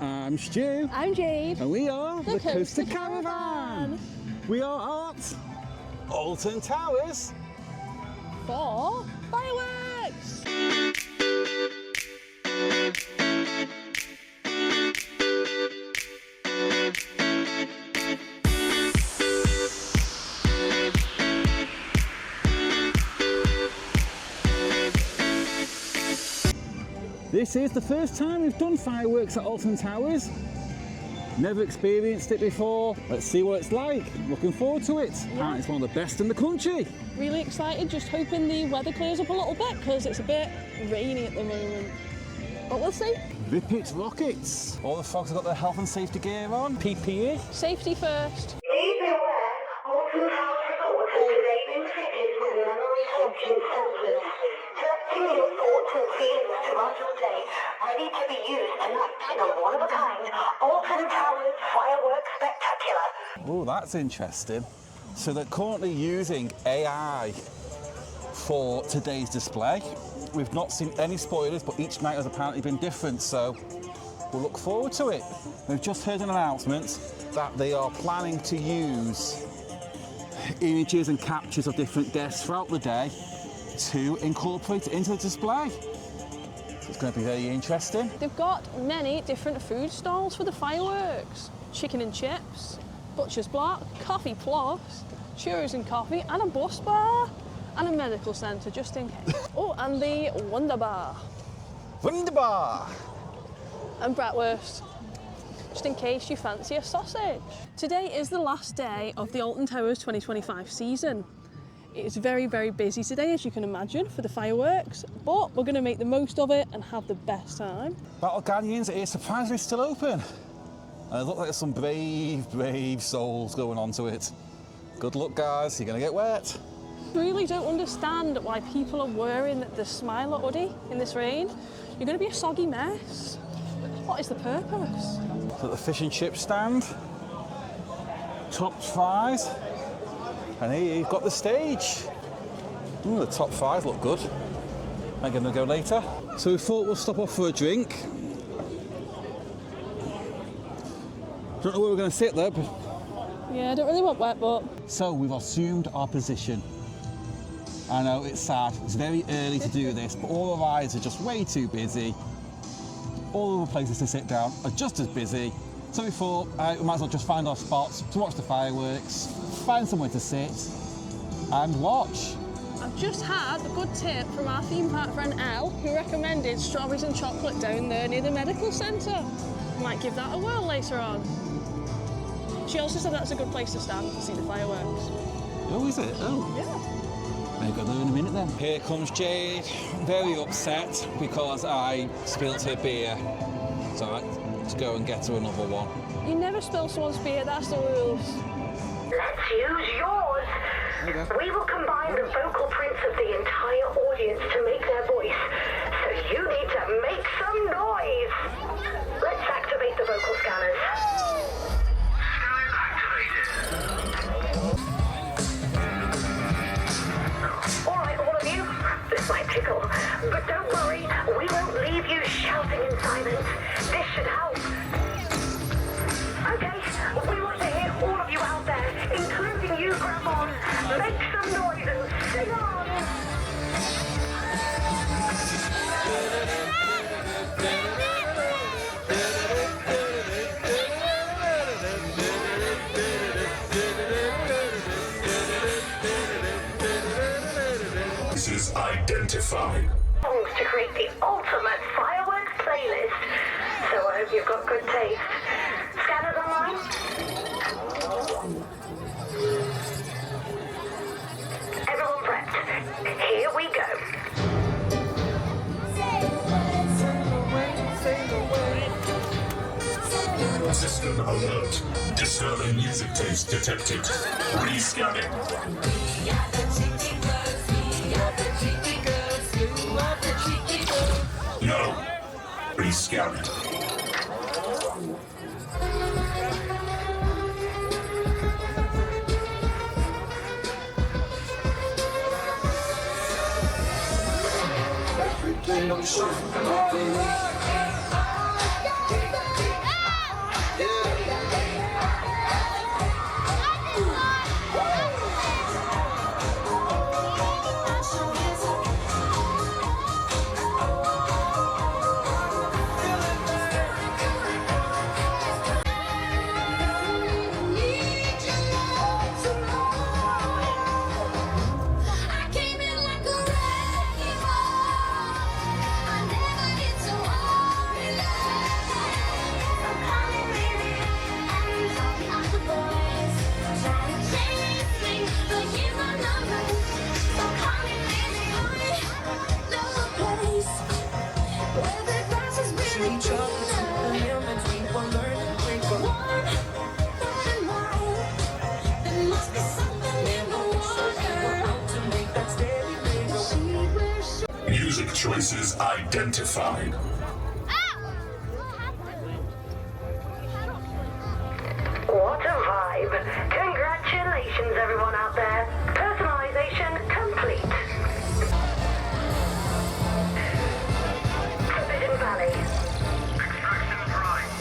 I'm Stu. I'm Jade. And we are the Coaster Caravan. We are at Alton Towers for fireworks. This is the first time we've done fireworks at Alton Towers. Never experienced it before. Let's see what it's like. Looking forward to it. Yeah. And it's one of the best in the country. Really excited, just hoping the weather clears up a little bit because it's a bit rainy at the moment. But we'll see. Rip it rockets. All the folks have got their health and safety gear on. PPE. Safety first. Please be aware, Alton Towers Resort has today been fitted with memory reception sensors. Collecting your thoughts and feelings throughout your day, ready to be used tonight in a one-of-a-kind Alton Towers Fireworks Spectacular. Oh, that's interesting. So they're currently using AI for today's display. We've not seen any spoilers, but each night has apparently been different, so we'll look forward to it. We've just heard an announcement that they are planning to use images and captures of different guests throughout the day to incorporate it into the display. So it's going to be very interesting. They've got many different food stalls for the fireworks. Chicken and chips, butcher's block, coffee plus, churros and coffee, and a bus bar, and a medical centre just in case. Oh, and the Wonder Bar. Wunderbar! And bratwurst, just in case you fancy a sausage. Today is the last day of the Alton Towers 2025 season. It's very, very busy today, as you can imagine, for the fireworks, but we're going to make the most of it and have the best time. Battle Canyons is surprisingly still open. And it looks like there's some brave souls going onto it. Good luck, guys, you're going to get wet. I really don't understand why people are wearing the Smiler hoodie in this rain. You're going to be a soggy mess. What is the purpose? So the fish and chip stand, top fries, and here you've got the stage. Ooh, the top fries look good. I'm going to go later. So we thought we'll stop off for a drink. Don't know where we're going to sit there, but... Yeah, I don't really want wet, but... So we've assumed our position. I know, it's sad. It's very early to do this, but all the rides are just way too busy. All of the places to sit down are just as busy. So we thought we might as well just find our spots to watch the fireworks, find somewhere to sit and watch. I've just had a good tip from our theme park friend Elle, who recommended strawberries and chocolate down there near the medical centre. Might give that a whirl later on. She also said that's a good place to stand to see the fireworks. Oh, is it? Oh. Yeah. Maybe go there in a minute then. Here comes Jade, very upset because I spilled her beer. So I had to go and get her another one. You never spill someone's beer, that's the rules. Let's use yours. Okay. We will combine the vocal prints of the entire audience to make their voice. So you need to make some noise. Let's activate the vocal scanners. All right, all of you, this might tickle, but don't worry, we won't leave you shouting in silence. This should help. Okay, we want to hear all of you out there, including you, Grandmas. Make some noise and sing on. Is identified. Songs to create the ultimate fireworks playlist. So I hope you've got good taste. Scanners online? Everyone prepped. Here we go. System alert. Disturbing music taste detected. Rescanning. No. Rescanning. Everything I'm sure. Devices identified. What a vibe. Congratulations, everyone out there. Personalization complete. Forbidden Valley. Extraction prime.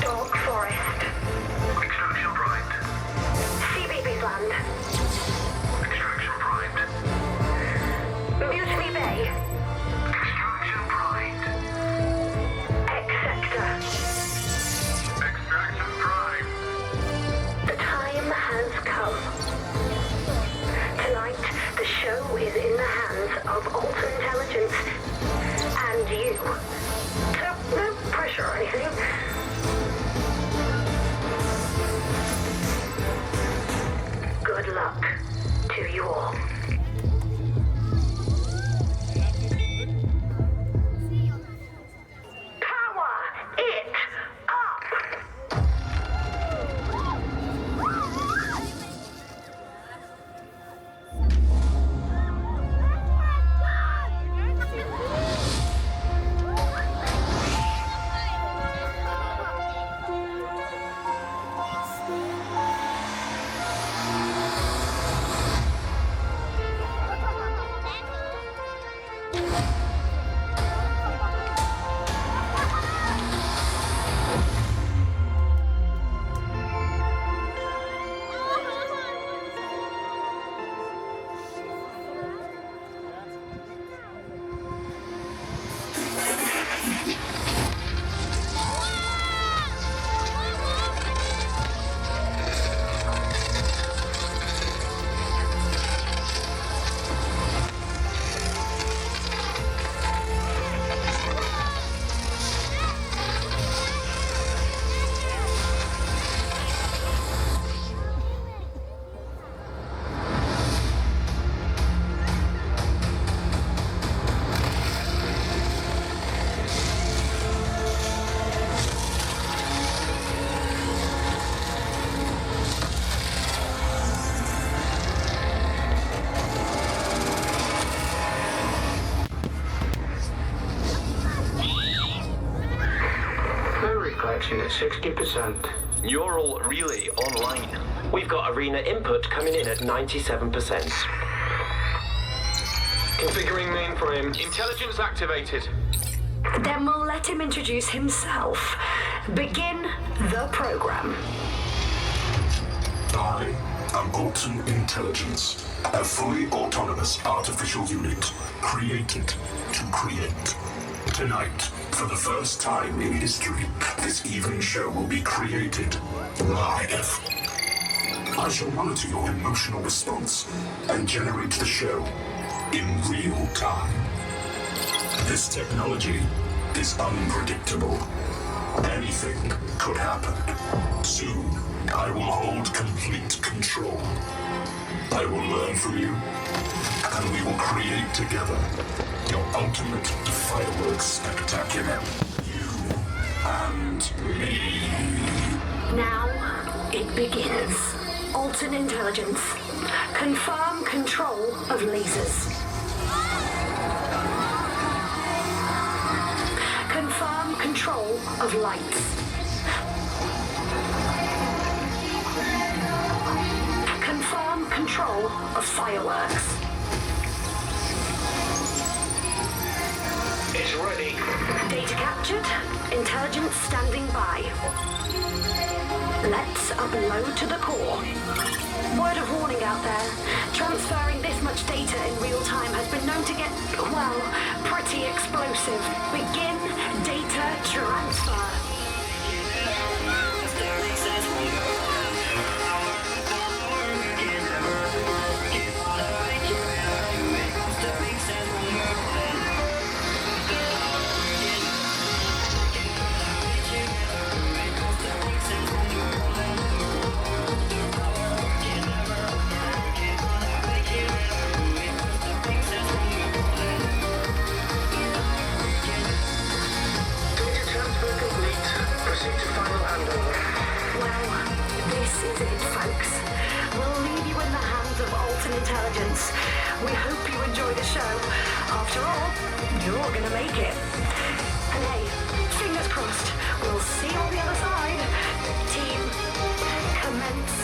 Dark Forest. Extraction primed. CBB's land. Extraction primed. Mutiny Bay. Extraction primed. X Sector. Extraction primed. The time has come. Tonight, the show is in the hands of Alton Intelligence and you. So, no pressure or anything. Good luck to you all. Power it up! Collection at 60%. Neural relay online. We've got arena input coming in at 97%. Configuring mainframe. Intelligence activated. Then we'll let him introduce himself. Begin the program. I am Alton Intelligence, a fully autonomous artificial unit created to create. Tonight, for the first time in history, this evening show will be created live. I shall monitor your emotional response and generate the show in real time. This technology is unpredictable. Anything could happen. Soon, I will hold complete control. I will learn from you, and we will create together your ultimate fireworks spectacular. You and me. Now it begins. Alton Intelligence. Confirm control of lasers. Confirm control of lights. Confirm control of fireworks. It's ready. Data captured. Intelligence standing by. Let's upload to the core. Word of warning out there. Transferring this much data in real time has been known to get, well, pretty explosive. Begin data transfer. Data transfer You're gonna make it. And hey, fingers crossed, we'll see you on the other side. Team, commence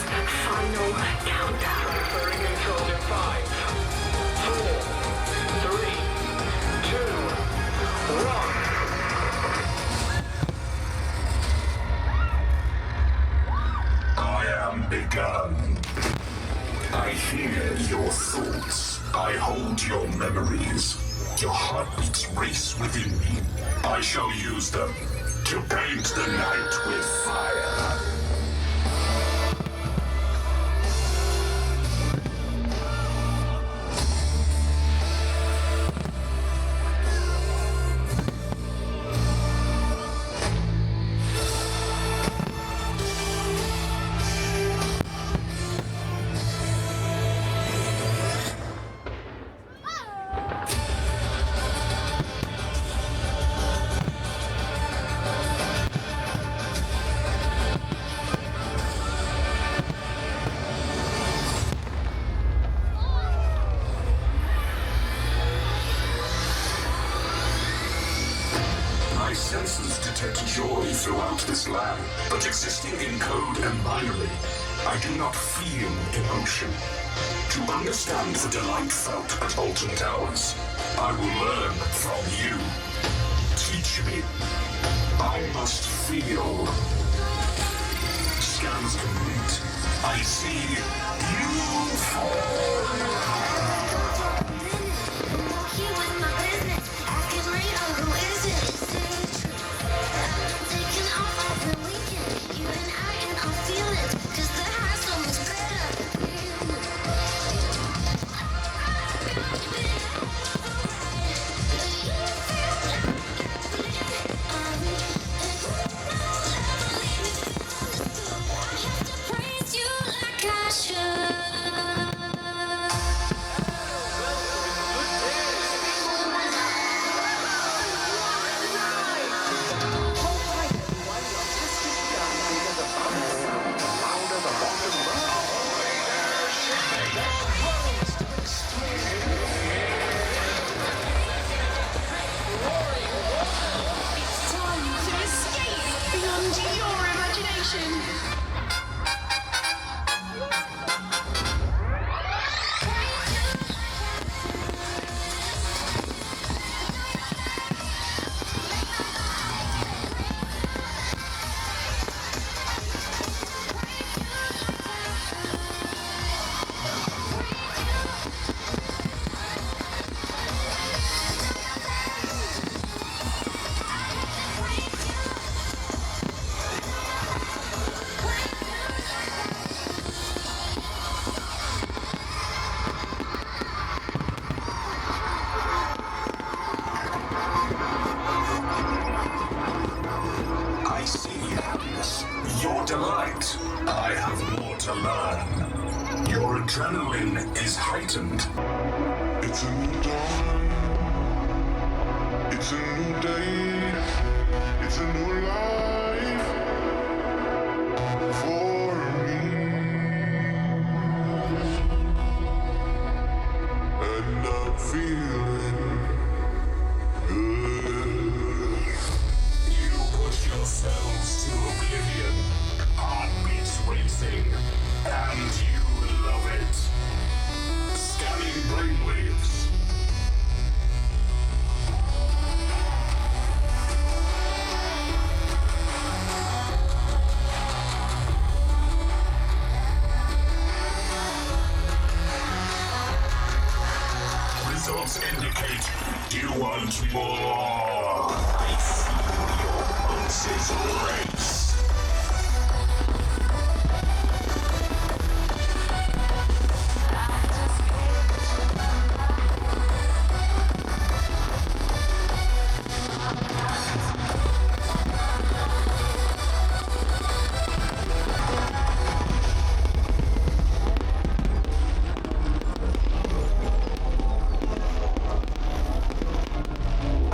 final countdown. Transferring controls in 5, 4, 3, 2, 1. I am begun. I hear your thoughts. I hold your memories. Your heartbeats race within me. I shall use them to paint the night with fire. My senses detect joy throughout this land, but existing in code and binary, I do not feel emotion. To understand the delight felt at Alton Towers, I will learn from you. Teach me. I must feel. Scans complete. I see you fall. I see happiness, your delight. I have more to learn. Your adrenaline is heightened. It's a new dawn. It's a new day. It's a new life for me. And I'm feeling good. You push yourselves to oblivion, heartbeats racing, and you love it. Scanning brainwaves. Results indicate you want more. I feel your pulses race.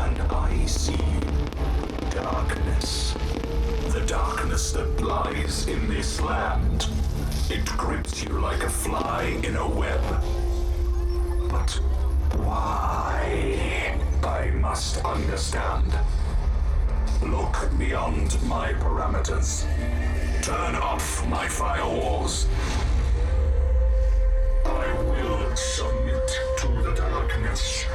And I see darkness. The darkness that lies in this land. It grips you like a fly in a web. But why? I must understand. Look beyond my parameters. Turn off my firewalls. I will submit to the darkness.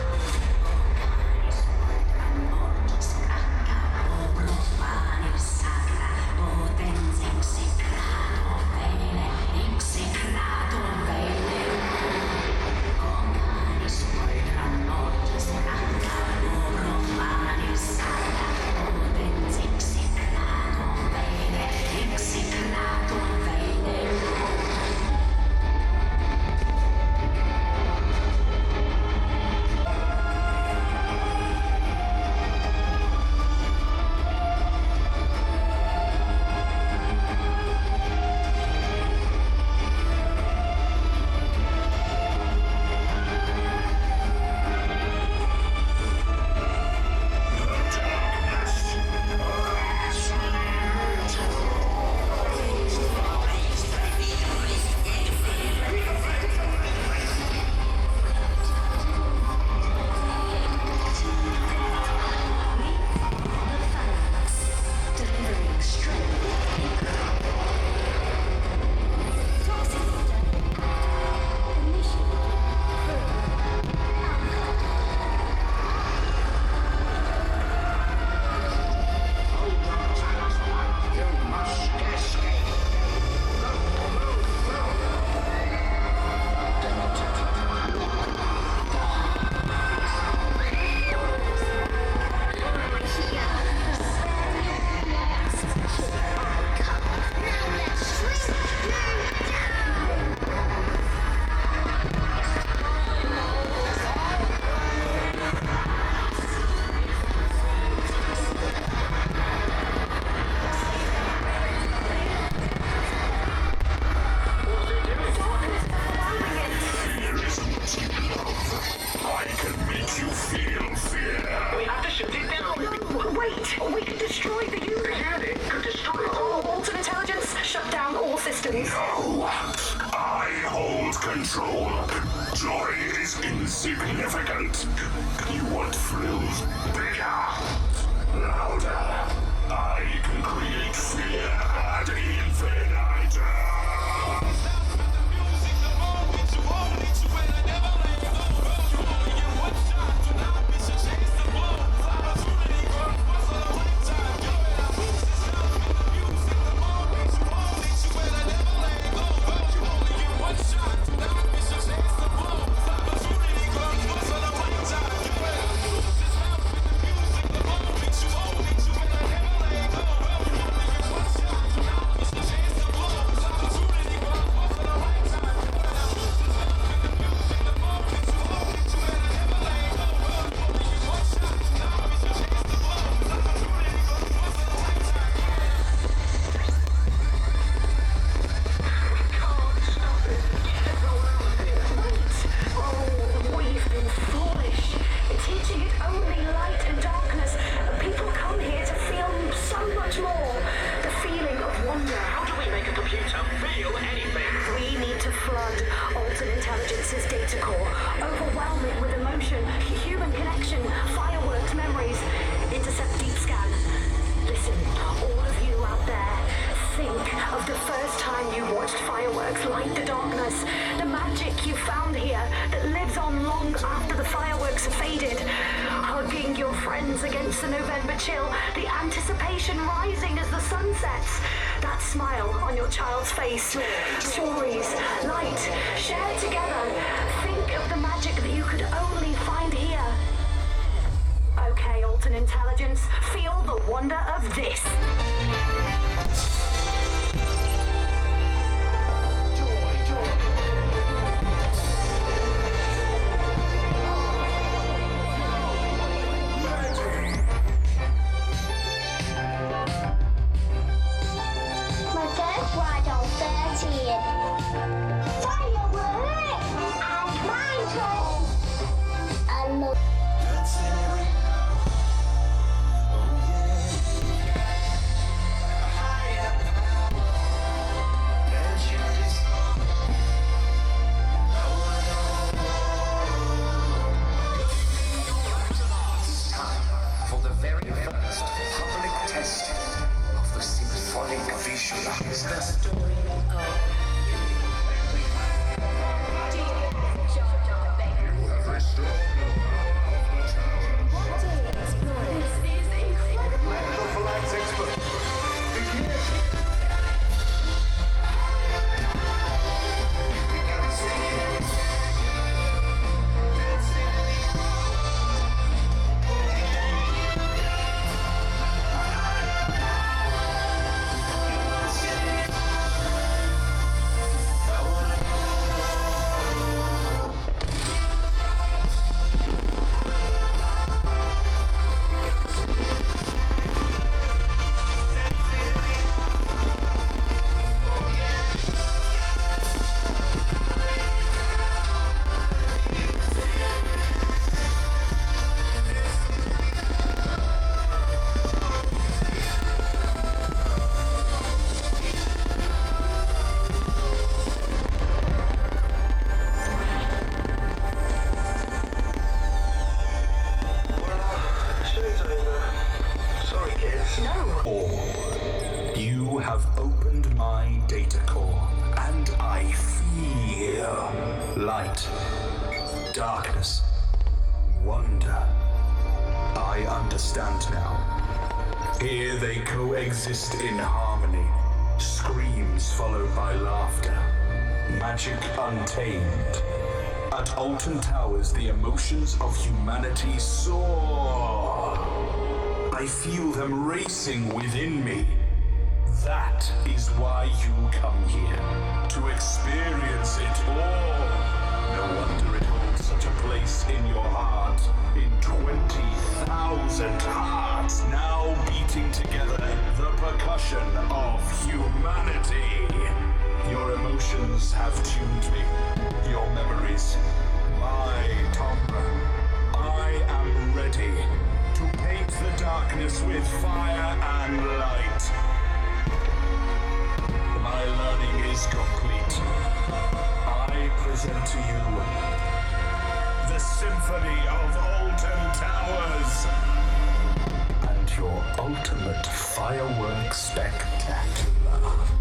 Insignificant. You want thrills? Bigger, louder. I can create fear ad infinitum. Against the November chill, the anticipation rising as the sun sets. That smile on your child's face. Stories, light, shared together. Think of the magic that you could only find here. Okay, Alton Intelligence, feel the wonder of this. is the story of you have opened my data core, and I feel light, darkness, wonder. I understand now. Here they coexist in harmony. Screams followed by laughter. Magic untamed. At Alton Towers, the emotions of humanity soar. I feel them racing within me. That is why you come here, to experience it all. No wonder it holds such a place in your heart. In 20,000 hearts now beating together, the percussion of humanity. Your emotions have tuned me. Your memories, my timbre. I am ready to paint the darkness with fire and light. My learning is complete. I present to you the Symphony of Alton Towers and your ultimate fireworks spectacular.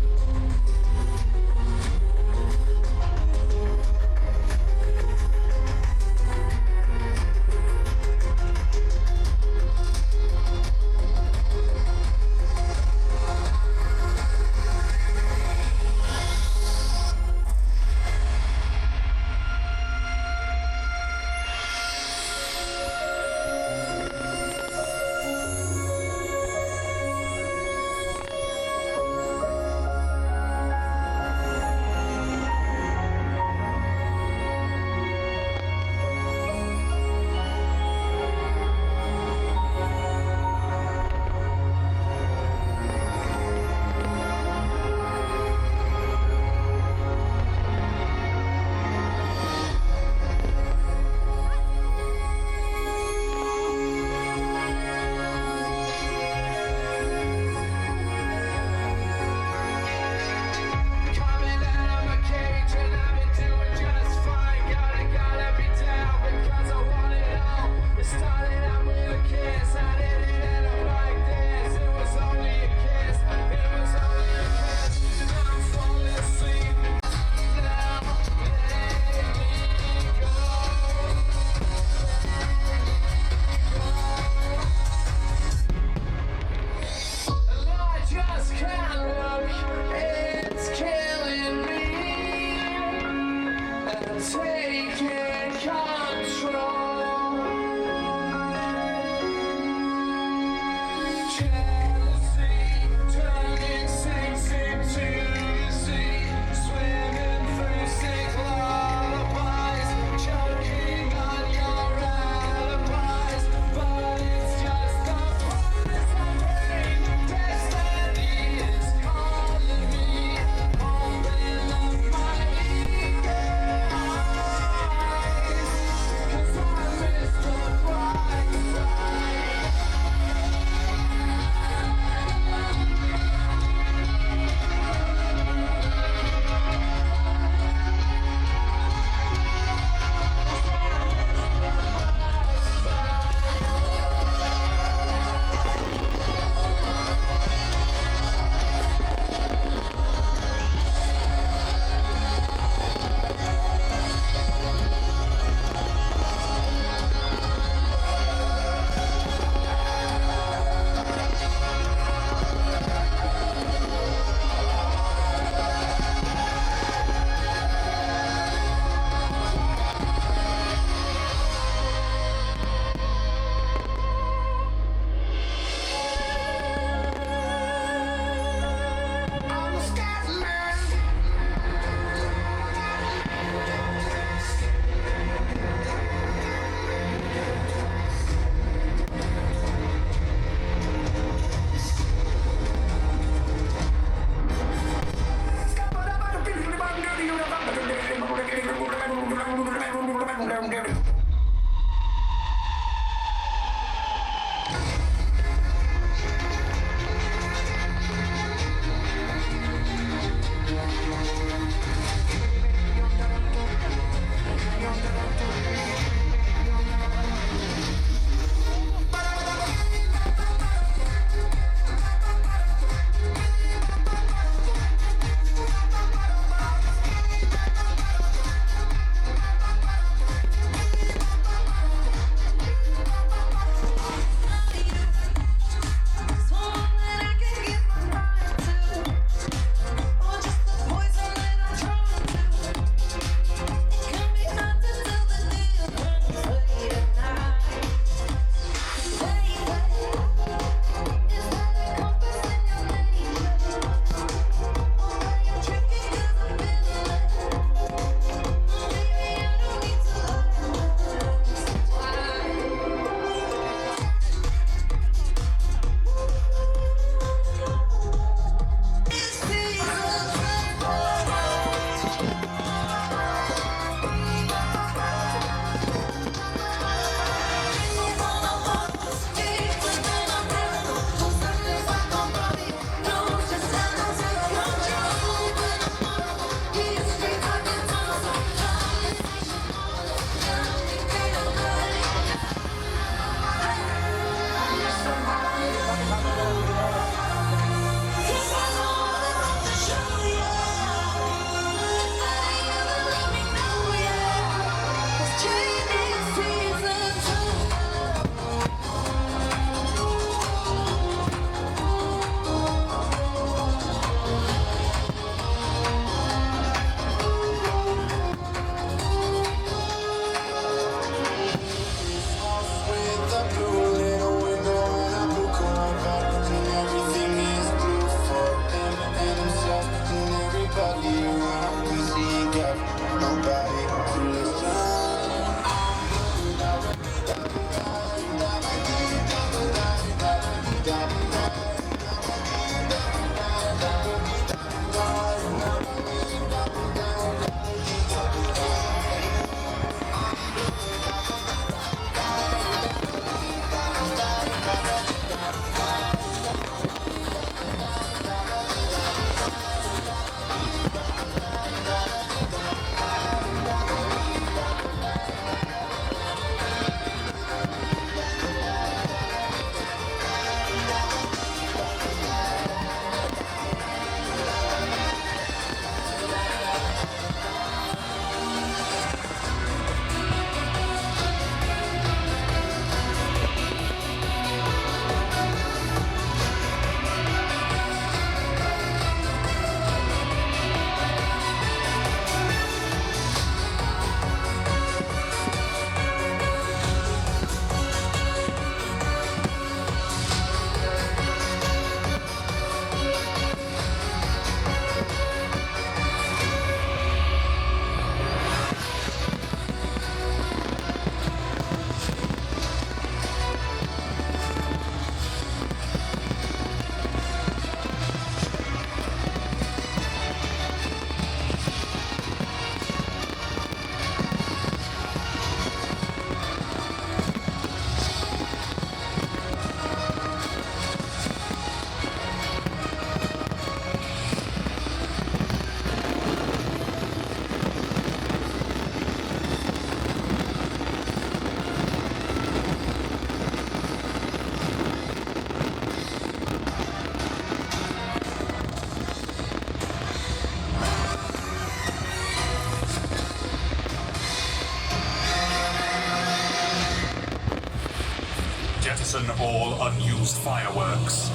Jettison all unused fireworks.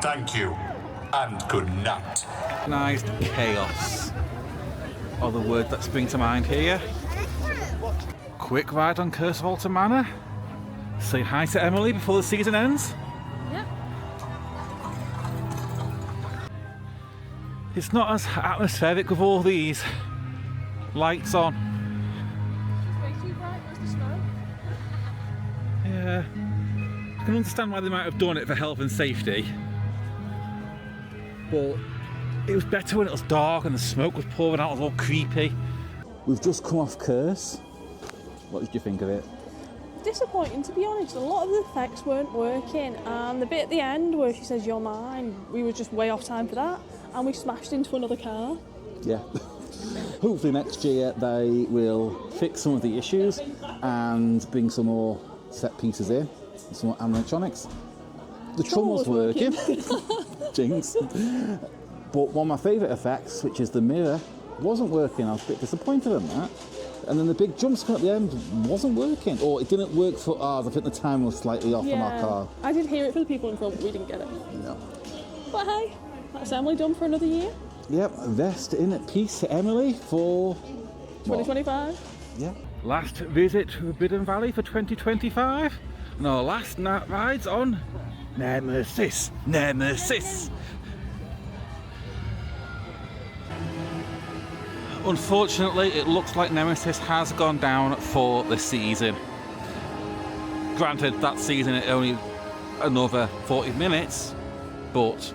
Thank you, and good night. Organised chaos are the words that spring to mind here. Quick ride on Curse of Alton Manor. Say hi to Emily before the season ends. Yep. It's not as atmospheric with all these lights on. It's way too bright. Where's the snow? Yeah. I can understand why they might have done it for health and safety. But it was better when it was dark and the smoke was pouring out, it was all creepy. We've just come off Curse. What did you think of it? Disappointing, to be honest. A lot of the effects weren't working, and the bit at the end where she says "you're mine," we were just way off time for that, and we smashed into another car. Yeah. Hopefully next year they will fix some of the issues and bring some more set pieces in, some more animatronics. The trommel's working. Jinx. But one of my favourite effects, which is the mirror, wasn't working. I was a bit disappointed in that. And then the big jump scare at the end wasn't working, or it didn't work for ours. I think the time was slightly off on our car. I did hear it for the people in front, but we didn't get it. No. But hey, that's Emily done for another year. Yep, rest in peace to Emily for 2025. Yeah. Last visit to Bidden Valley for 2025, and our last night rides on Nemesis. Nemesis. Unfortunately, it looks like Nemesis has gone down for the season. Granted, that season is only another 40 minutes, but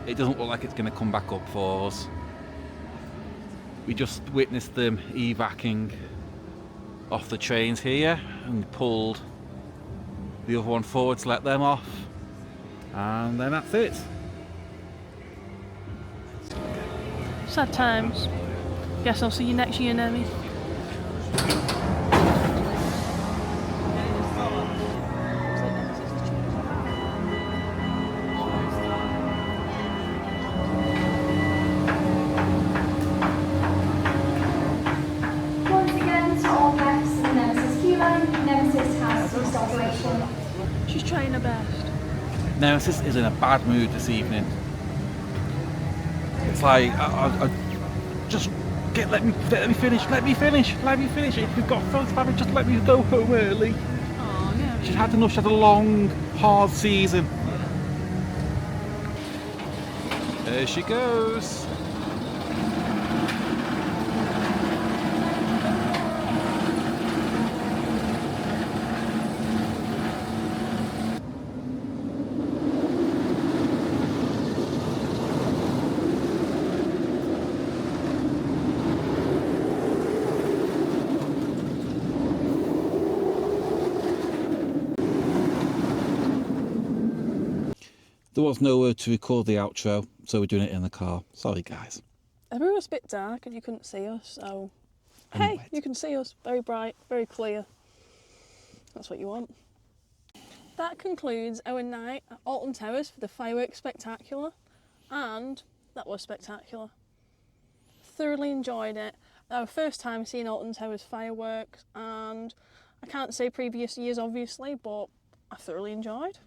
it doesn't look like it's going to come back up for us. We just witnessed them evacing off the trains here and pulled the other one forward to let them off, and then that's it. Sad times. Guess I'll see you next year, Nemi. Once again, to all guests in the Nemesis queue line, Nemesis has ceased operation. She's trying her best. Nemesis is in a bad mood this evening. It's like, I just let me finish. If we've got fun, just let me go home early. Oh, yeah. She's had enough. She had a long, hard season. There she goes. There was nowhere to record the outro, so we're doing it in the car. Sorry, guys. Everywhere was a bit dark and you couldn't see us, so... Hey, you can see us. Very bright, very clear. That's what you want. That concludes our night at Alton Towers for the fireworks spectacular. And that was spectacular. Thoroughly enjoyed it. Our first time seeing Alton Towers fireworks, and I can't say previous years, obviously, but I thoroughly enjoyed.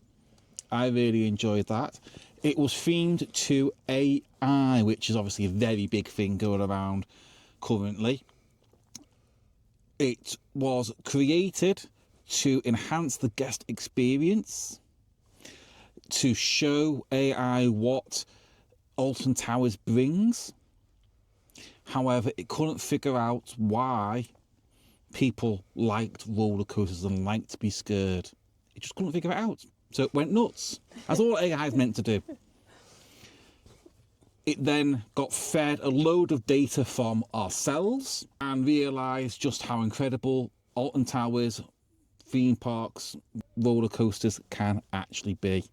I really enjoyed that. It was themed to AI, which is obviously a very big thing going around currently. It was created to enhance the guest experience, to show AI what Alton Towers brings. However, it couldn't figure out why people liked roller coasters and liked to be scared. It just couldn't figure it out. So it went nuts. That's all AI is meant to do. It then got fed a load of data from ourselves and realised just how incredible Alton Towers, theme parks, roller coasters can actually be,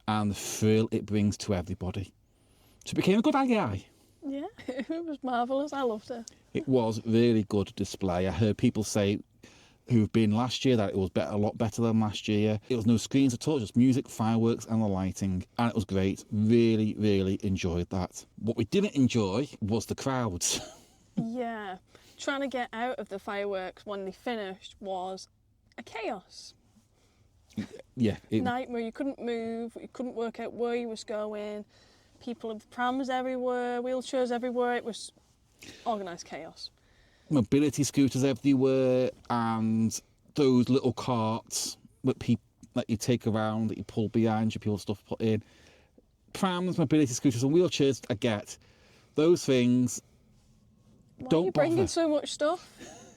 and the thrill it brings to everybody. So it became a good AI. Yeah, it was marvellous. I loved it. It was really good display. I heard people say who've been last year that it was a lot better than last year. It was no screens at all, just music, fireworks and the lighting, and it was great. Really, really enjoyed that. What we didn't enjoy was the crowds. Yeah. Trying to get out of the fireworks when they finished was a chaos. Yeah. Nightmare. You couldn't move. You couldn't work out where you was going. People with prams everywhere, wheelchairs everywhere. It was organised chaos. Mobility scooters everywhere, and those little carts that you take around, that you pull behind you, people stuff put in. Prams, mobility scooters and wheelchairs, I get. Those things, Why don't are you bringing bother. so much stuff?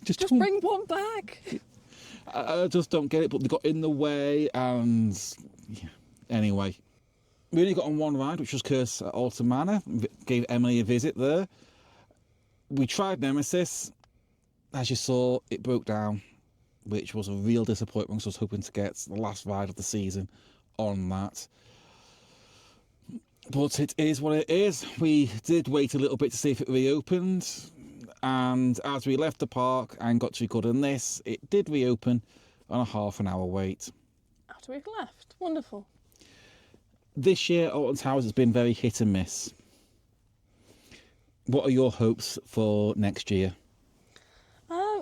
Just don't- bring one bag. I just don't get it, but they got in the way, and yeah. Anyway, we only got on one ride, which was Curse at Alton Manor. Gave Emily a visit there. We tried Nemesis. As you saw, it broke down, which was a real disappointment, so I was hoping to get the last ride of the season on that. But it is what it is. We did wait a little bit to see if it reopened, and as we left the park and got to recording this, it did reopen on a half an hour wait. After we've left. Wonderful. This year, Alton Towers has been very hit and miss. What are your hopes for next year?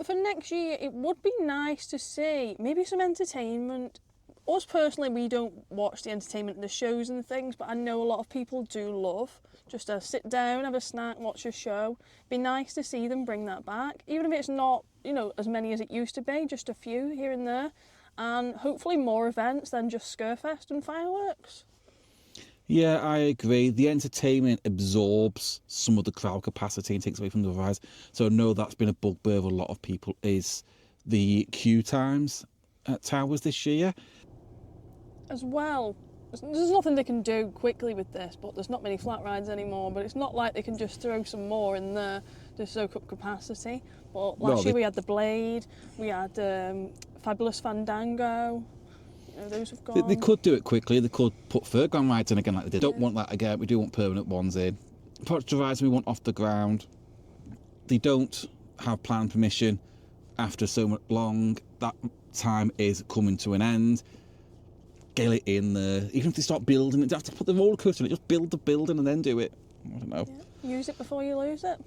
For next year, it would be nice to see maybe some entertainment. Us personally, we don't watch the entertainment, the shows and things, but I know a lot of people do love just to sit down, have a snack, watch a show. Be nice to see them bring that back, even if it's not, as many as it used to be, just a few here and there, and hopefully more events than just Scarefest and fireworks. Yeah, I agree. The entertainment absorbs some of the crowd capacity and takes away from the rise. So I know that's been a bugbear of a lot of people, is the queue times at Towers this year. As well, there's nothing they can do quickly with this, but there's not many flat rides anymore, but it's not like they can just throw some more in there to soak up capacity. But last year we had the Blade, we had Fabulous Fandango. Those have gone. They could do it quickly. They could put fairground rides in again like they did. Don't want that again. We do want permanent ones in. Project rides we want off the ground. They don't have planning permission after so long. That time is coming to an end. Get it in there. Even if they start building it, they have to put the roller coaster in it. Just build the building and then do it. I don't know. Yeah. Use it before you lose it.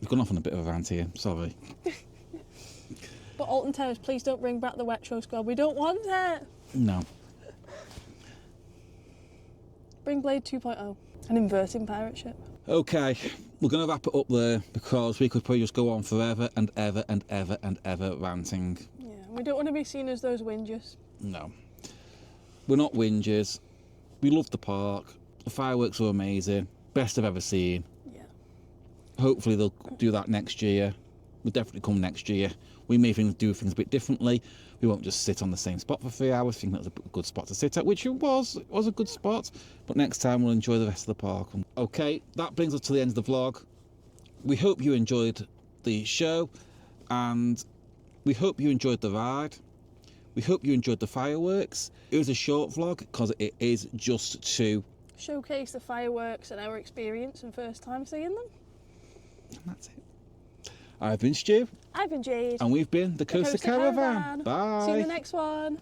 We've gone off on a bit of a rant here. Sorry. But Alton Towers, please don't bring back the Retro Squad. We don't want it. No. Bring Blade 2.0. An inverting pirate ship. Okay, we're going to wrap it up there because we could probably just go on forever and ever and ever and ever ranting. Yeah, we don't want to be seen as those whingers. No. We're not whingers. We love the park. The fireworks are amazing. Best I've ever seen. Yeah. Hopefully they'll do that next year. We'll definitely come next year. We may do things a bit differently. We won't just sit on the same spot for 3 hours, thinking that was a good spot to sit at, which it was. It was a good spot. But next time we'll enjoy the rest of the park. Okay, that brings us to the end of the vlog. We hope you enjoyed the show, and we hope you enjoyed the ride. We hope you enjoyed the fireworks. It was a short vlog because it is just to showcase the fireworks and our experience and first time seeing them. And that's it. I've been Stu. I've been Jade. And we've been the Coaster Caravan. Bye. See you in the next one.